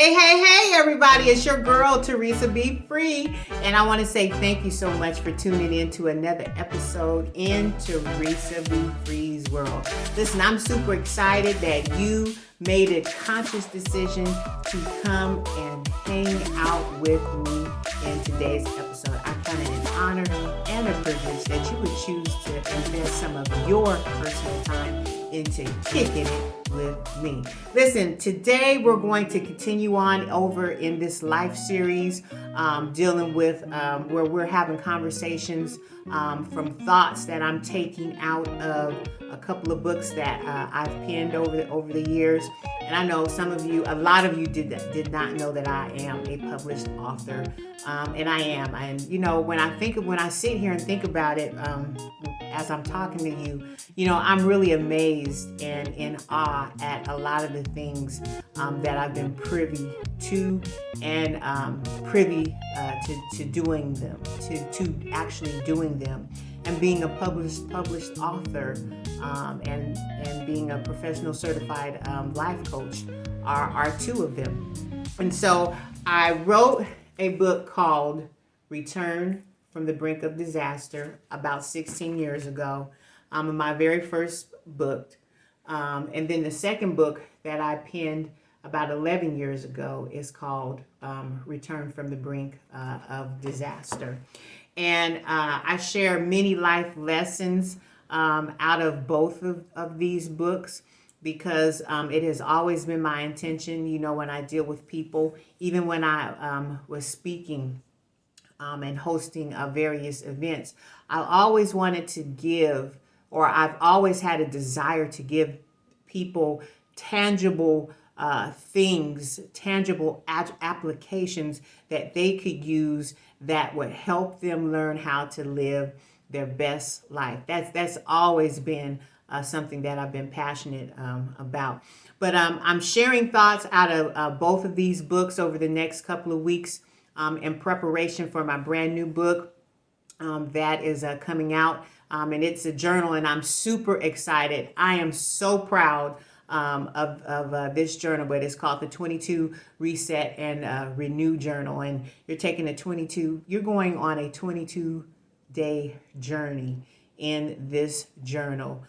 Hey, everybody. It's your girl, ToresaBeFree. And I want to say thank you so much for tuning in to another episode in ToresaBeFree's world. Listen, I'm super excited that you made a conscious decision to come and hang out with me in today's episode. I count it an honor and a privilege that you would choose to invest some of your personal time into kicking it with me. Listen, today we're going to continue on over in this life series dealing with where we're having conversations from thoughts that I'm taking out of a couple of books that I've penned over the years. And I know a lot of you did not know that I am a published author, and I am. And when I sit here and think about it, as I'm talking to you, I'm really amazed and in awe at a lot of the things that I've been privy to and privy to doing them, to actually doing them. And being a published author and being a professional certified life coach are two of them. And so I wrote a book called Return from the Brink of Disaster about 16 years ago. My very first book. And then the second book that I penned about 11 years ago is called Return from the Brink of Disaster. And I share many life lessons out of both of these books because it has always been my intention, when I deal with people, even when I was speaking and hosting various events, I always wanted to give, or I've always had a desire to give people tangible things, tangible applications that they could use that would help them learn how to live their best life. That's always been something that I've been passionate about. But I'm sharing thoughts out of both of these books over the next couple of weeks in preparation for my brand new book that is coming out. And it's a journal, and I'm super excited. I am so proud of this journal, but it's called the 22 Reset and Renew Journal. And you're going on a 22-day journey in this journal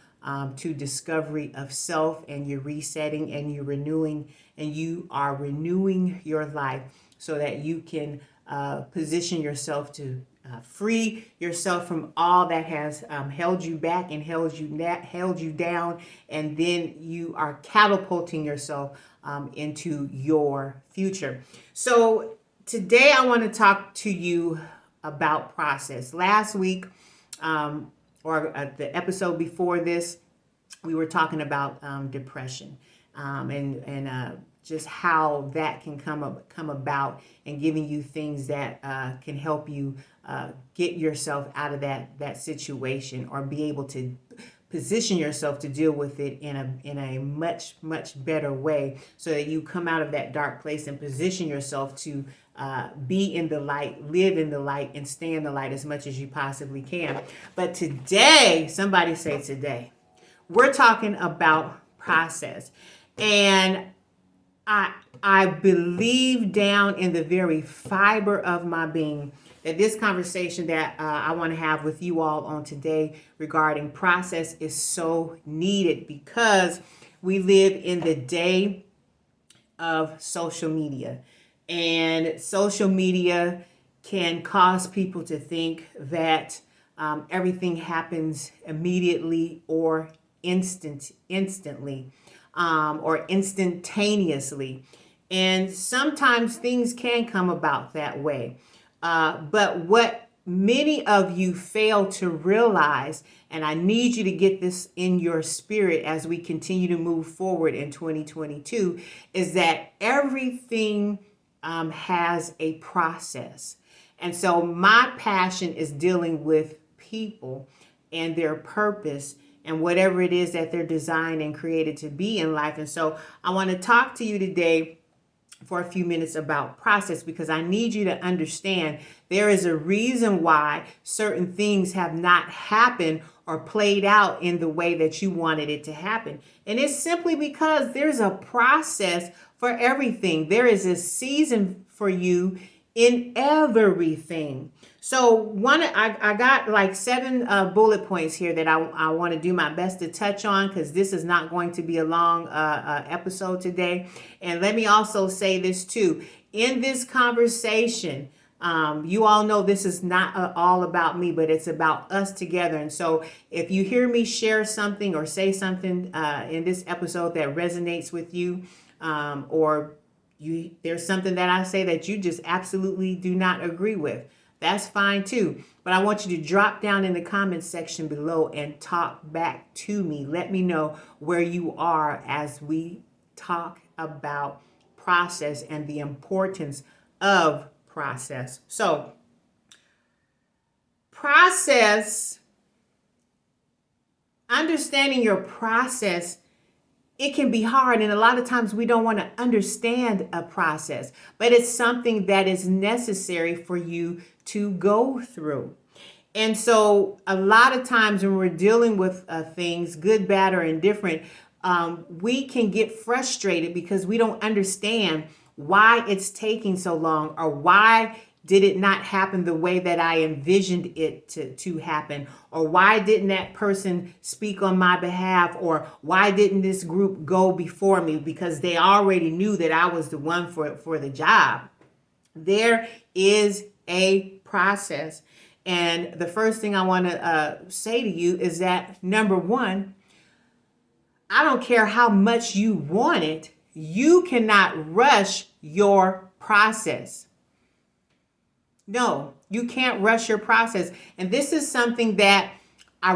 to discovery of self, and you're resetting and you're renewing, and you are renewing your life so that you can position yourself to free yourself from all that has held you back and held you down, and then you are catapulting yourself into your future. So today I want to talk to you about process. Last week, or the episode before this, we were talking about depression and just how that can come about, and giving you things that can help you get yourself out of that situation, or be able to position yourself to deal with it in a much better way, so that you come out of that dark place and position yourself to be in the light, live in the light, and stay in the light as much as you possibly can. But today, somebody say today, we're talking about process. And I believe down in the very fiber of my being that this conversation that I want to have with you all on today regarding process is so needed, because we live in the day of social media, and social media can cause people to think that everything happens immediately or instantly. Or instantaneously. And sometimes things can come about that way. But what many of you fail to realize, and I need you to get this in your spirit as we continue to move forward in 2022, is that everything has a process. And so my passion is dealing with people and their purpose and whatever it is that they're designed and created to be in life. And so I want to talk to you today for a few minutes about process, because I need you to understand there is a reason why certain things have not happened or played out in the way that you wanted it to happen. And it's simply because there's a process for everything. There is a season for you in everything. So I got like 7 bullet points here that I want to do my best to touch on, because this is not going to be a long episode today. And let me also say this too. In this conversation, you all know this is not all about me, but it's about us together. And so if you hear me share something or say something in this episode that resonates with you, or there's something that I say that you just absolutely do not agree with, that's fine too. But I want you to drop down in the comments section below and talk back to me. Let me know where you are as we talk about process and the importance of process. So, process, understanding your process, it can be hard, and a lot of times we don't want to understand a process, but it's something that is necessary for you to go through. And so a lot of times when we're dealing with things, good, bad, or indifferent, we can get frustrated because we don't understand why it's taking so long, or why did it not happen the way that I envisioned it to happen? Or why didn't that person speak on my behalf? Or why didn't this group go before me? Because they already knew that I was the one for the job. There is a process. And the first thing I want to say to you is that, number one, I don't care how much you want it, you cannot rush your process. No, you can't rush your process. And this is something that I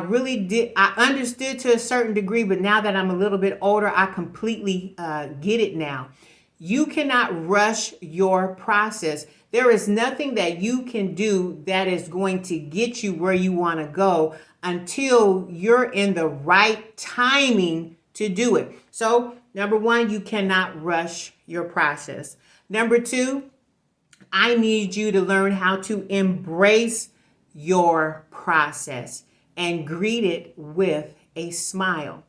understood to a certain degree, but now that I'm a little bit older, I completely get it now. You cannot rush your process. There is nothing that you can do that is going to get you where you want to go until you're in the right timing to do it. So, number one, you cannot rush your process. Number two, I need you to learn how to embrace your process and greet it with a smile.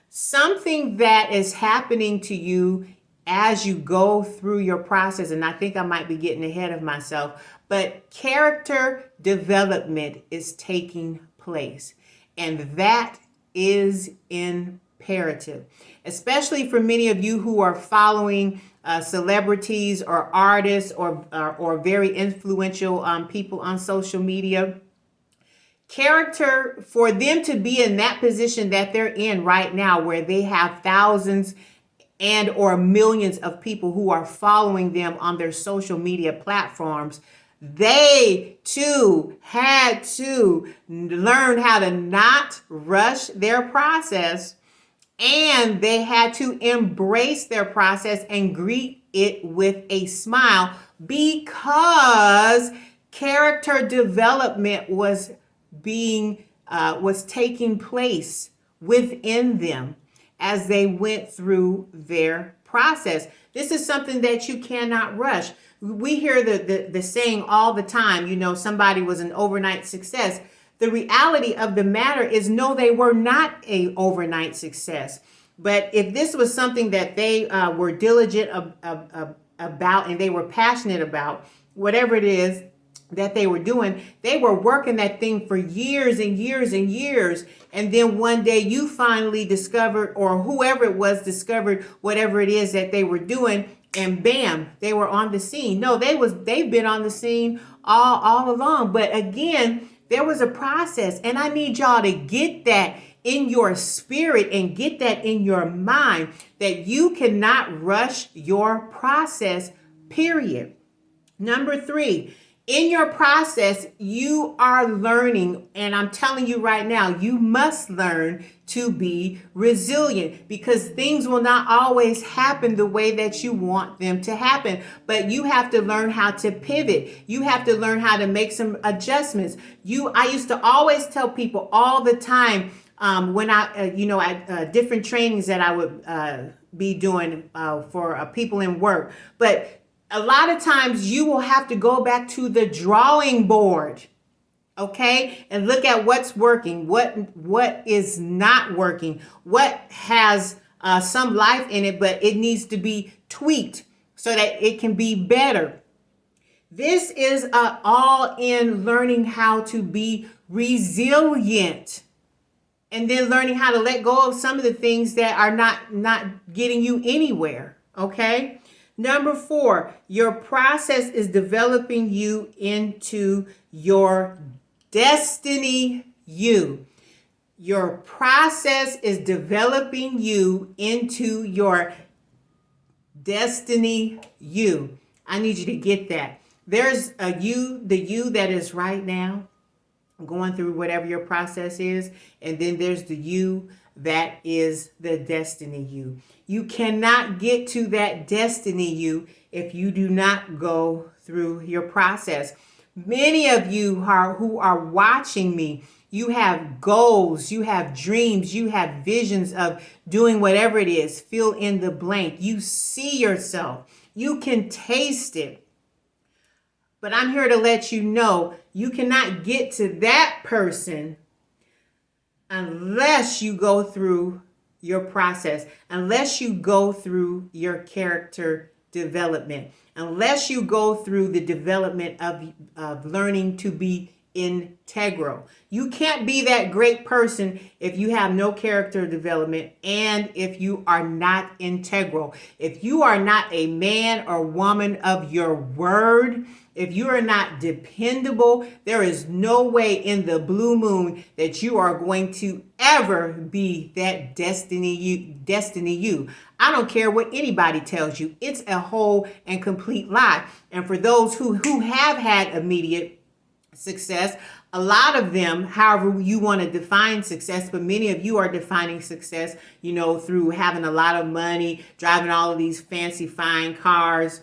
Something that is happening to you as you go through your process, and I think I might be getting ahead of myself, but character development is taking place, and that is imperative, especially for many of you who are following celebrities or artists or very influential people on social media. Character, for them to be in that position that they're in right now, where they have thousands and or millions of people who are following them on their social media platforms, they too had to learn how to not rush their process, and they had to embrace their process and greet it with a smile, because character development was taking place within them as they went through their process. This is something that you cannot rush. We hear the saying all the time, somebody was an overnight success. The reality of the matter is, no, they were not an overnight success. But if this was something that they were diligent about and they were passionate about, whatever it is that they were doing, they were working that thing for years and years and years. And then one day you finally discovered, or whoever it was discovered whatever it is that they were doing, and bam, they were on the scene. No, they've been on the scene all along. But again, there was a process, and I need y'all to get that in your spirit and get that in your mind, that you cannot rush your process, period. Number three, in your process, you are learning, and I'm telling you right now, you must learn to be resilient, because things will not always happen the way that you want them to happen. But you have to learn how to pivot. You have to learn how to make some adjustments. I used to always tell people all the time, when at different trainings that I would be doing for people in work, but a lot of times you will have to go back to the drawing board, okay, and look at what's working, what is not working, what has some life in it, but it needs to be tweaked so that it can be better. This is all in learning how to be resilient, and then learning how to let go of some of the things that are not getting you anywhere. Okay. Number 4, your process is developing you into your destiny you. Your process is developing you into your destiny you. I need you to get that. There's a you, the you that is right now going through whatever your process is, and then there's the you that is the destiny you. You cannot get to that destiny you if you do not go through your process. Many of you who are watching me, you have goals, you have dreams, you have visions of doing whatever it is, fill in the blank. You see yourself, you can taste it. But I'm here to let you know you cannot get to that person unless you go through your process, unless you go through your character development, unless you go through the development of learning to be integral. You can't be that great person if you have no character development and if you are not integral. If you are not a man or woman of your word, if you are not dependable, there is no way in the blue moon that you are going to ever be that destiny you. I don't care what anybody tells you. It's a whole and complete lie. And for those who have had immediate success, a lot of them, however you want to define success, but many of you are defining success, through having a lot of money, driving all of these fancy fine cars,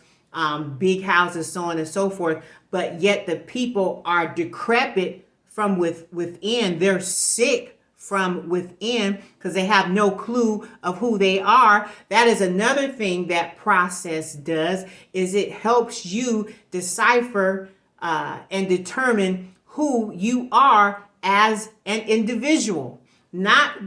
big houses, so on and so forth. But yet the people are decrepit from within. They're sick from within because they have no clue of who they are. That is another thing that process does, is it helps you decipher and determine who you are as an individual. Not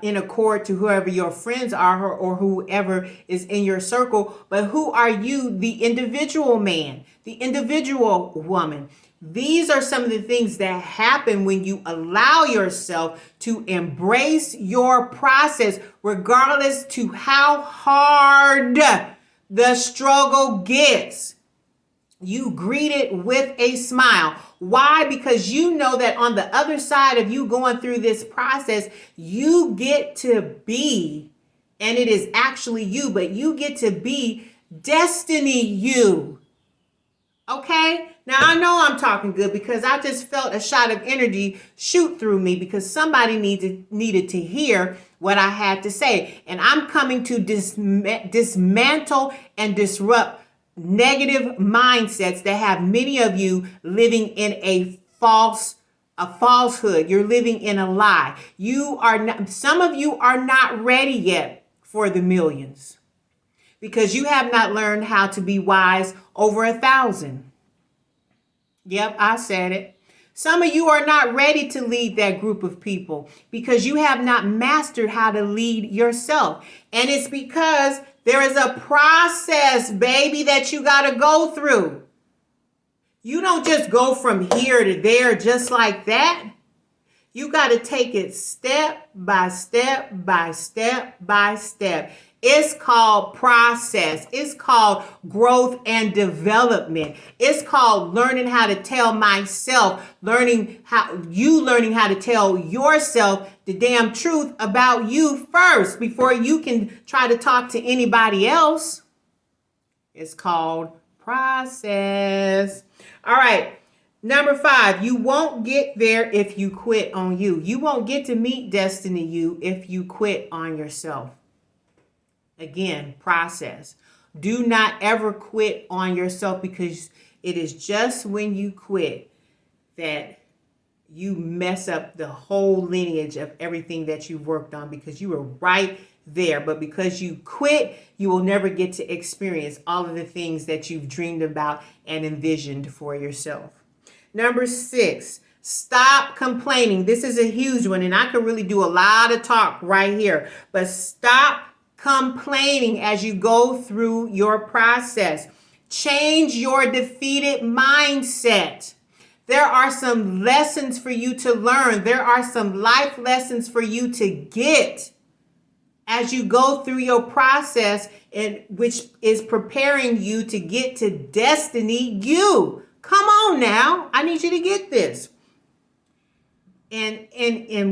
in accord to whoever your friends are or whoever is in your circle, but who are you, the individual man, the individual woman. These are some of the things that happen when you allow yourself to embrace your process, regardless to how hard the struggle gets. You greet it with a smile. Why? Because you know that on the other side of you going through this process, you get to be, and it is actually you, but you get to be destiny you. Okay? Now I know I'm talking good because I just felt a shot of energy shoot through me because somebody needed to hear what I had to say. And I'm coming to dismantle and disrupt negative mindsets that have many of you living in a falsehood. You're living in a lie. Some of you are not ready yet for the millions because you have not learned how to be wise over 1,000. Yep, I said it. Some of you are not ready to lead that group of people because you have not mastered how to lead yourself. And it's because there is a process, baby, that you got to go through. You don't just go from here to there just like that. You got to take it step by step by step by step. It's called process. It's called growth and development. It's called learning how to tell myself, learning how to tell yourself the damn truth about you first before you can try to talk to anybody else. It's called process. All right. Number 5, you won't get there if you quit on you. You won't get to meet destiny you if you quit on yourself. Again, process. Do not ever quit on yourself because it is just when you quit that you mess up the whole lineage of everything that you've worked on because you were right there. But because you quit, you will never get to experience all of the things that you've dreamed about and envisioned for yourself. Number 6, stop complaining. This is a huge one, and I could really do a lot of talk right here, but stop complaining as you go through your process. Change your defeated mindset. There are some lessons for you to learn. There are some life lessons for you to get as you go through your process, and which is preparing you to get to destiny you. Come on now. I need you to get this. And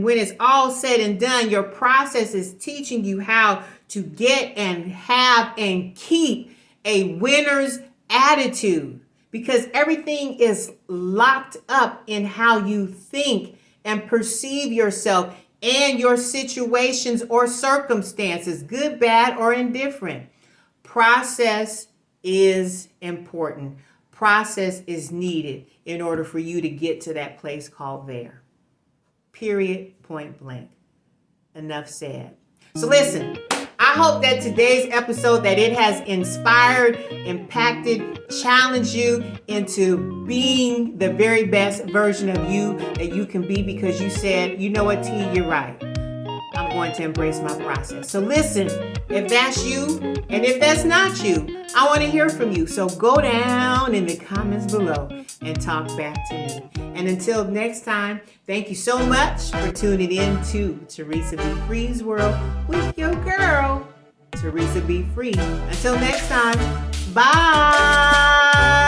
when it's all said and done, your process is teaching you how to get and have and keep a winner's attitude, because everything is locked up in how you think and perceive yourself and your situations or circumstances, good, bad, or indifferent. Process is important. Process is needed in order for you to get to that place called there. Period, point blank. Enough said. So listen, I hope that today's episode, that it has inspired, impacted, challenged you into being the very best version of you that you can be, because you said, you know what, T, you're right. I'm going to embrace my process. So listen, if that's you, and if that's not you, I want to hear from you. So go down in the comments below and talk back to me. And until next time, thank you so much for tuning in to ToresaBeFree's World with your girl, Toresa Be Free. Until next time, bye.